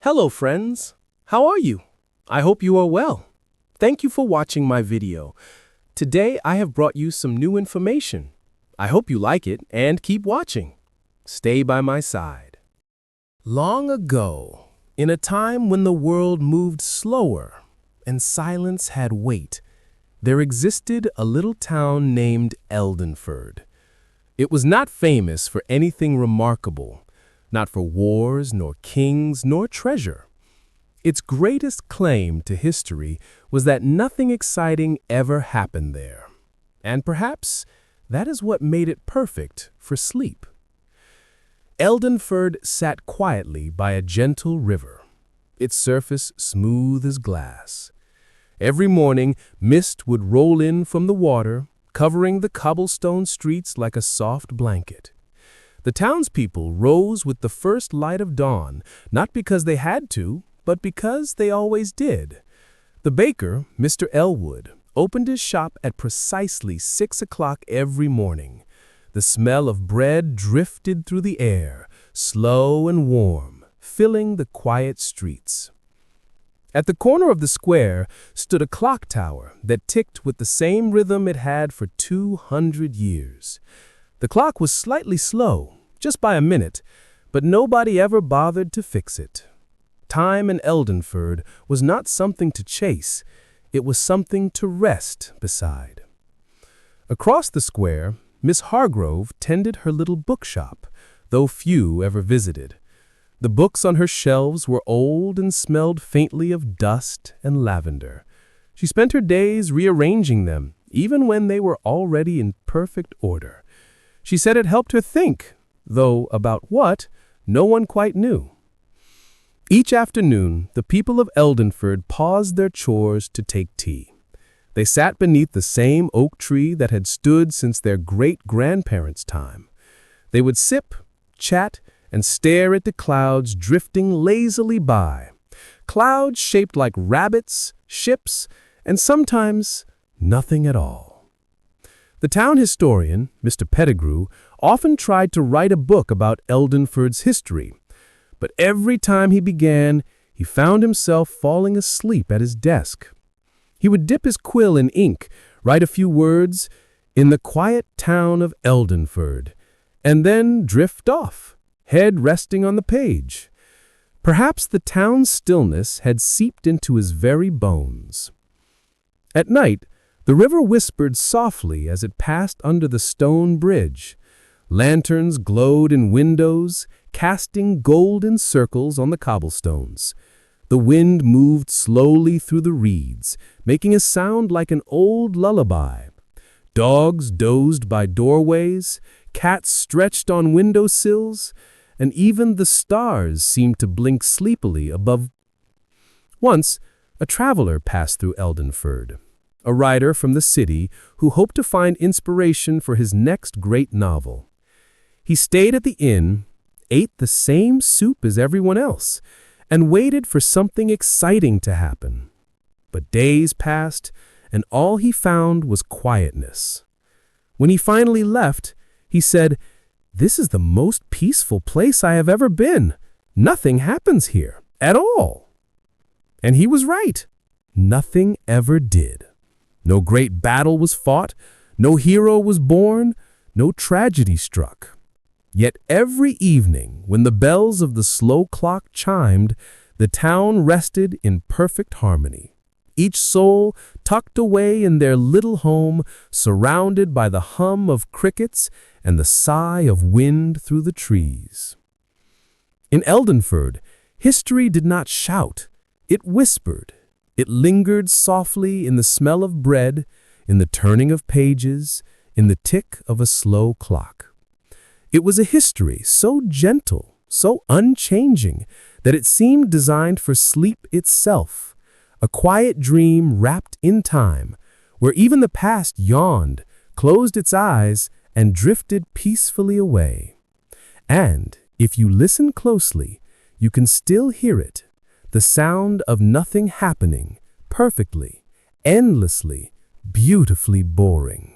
Hello friends, how are you? I hope you are well. Thank you for watching my video. Today I have brought you some new information. I hope you like it and keep watching. Stay by my side. Long ago, in a time when the world moved slower and silence had weight, there existed a little town named Eldenford. It was not famous for anything remarkable, not for wars, nor kings, nor treasure. Its greatest claim to history was that nothing exciting ever happened there. And perhaps that is what made it perfect for sleep. Eldenford sat quietly by a gentle river, its surface smooth as glass. Every morning, mist would roll in from the water, covering the cobblestone streets like a soft blanket. The townspeople rose with the first light of dawn, not because they had to, but because they always did. The baker, Mr. Elwood, opened his shop at precisely 6 o'clock every morning. The smell of bread drifted through the air, slow and warm, filling the quiet streets. At the corner of the square stood a clock tower that ticked with the same rhythm it had for 200 years. The clock was slightly slow, just by a minute, but nobody ever bothered to fix it. Time in Eldenford was not something to chase, it was something to rest beside. Across the square, Miss Hargrove tended her little bookshop, though few ever visited. The books on her shelves were old and smelled faintly of dust and lavender. She spent her days rearranging them, even when they were already in perfect order. She said it helped her think, though about what, no one quite knew. Each afternoon, the people of Eldenford paused their chores to take tea. They sat beneath the same oak tree that had stood since their great-grandparents' time. They would sip, chat, and stare at the clouds drifting lazily by. Clouds shaped like rabbits, ships, and sometimes nothing at all. The town historian, Mr. Pettigrew, often tried to write a book about Eldenford's history, but every time he began, he found himself falling asleep at his desk. He would dip his quill in ink, write a few words, "In the quiet town of Eldenford," and then drift off, head resting on the page. Perhaps the town's stillness had seeped into his very bones. At night, the river whispered softly as it passed under the stone bridge. Lanterns glowed in windows, casting golden circles on the cobblestones. The wind moved slowly through the reeds, making a sound like an old lullaby. Dogs dozed by doorways, cats stretched on windowsills, and even the stars seemed to blink sleepily above. Once, a traveler passed through Eldenford, a writer from the city who hoped to find inspiration for his next great novel. He stayed at the inn, ate the same soup as everyone else, and waited for something exciting to happen. But days passed, and all he found was quietness. When he finally left, he said, "This is the most peaceful place I have ever been. Nothing happens here, at all." And he was right. Nothing ever did. No great battle was fought, no hero was born, no tragedy struck. Yet every evening, when the bells of the slow clock chimed, the town rested in perfect harmony. Each soul tucked away in their little home, surrounded by the hum of crickets and the sigh of wind through the trees. In Eldenford, history did not shout, it whispered. It lingered softly in the smell of bread, in the turning of pages, in the tick of a slow clock. It was a history so gentle, so unchanging, that it seemed designed for sleep itself, a quiet dream wrapped in time, where even the past yawned, closed its eyes, and drifted peacefully away. And, if you listen closely, you can still hear it, the sound of nothing happening, perfectly, endlessly, beautifully boring.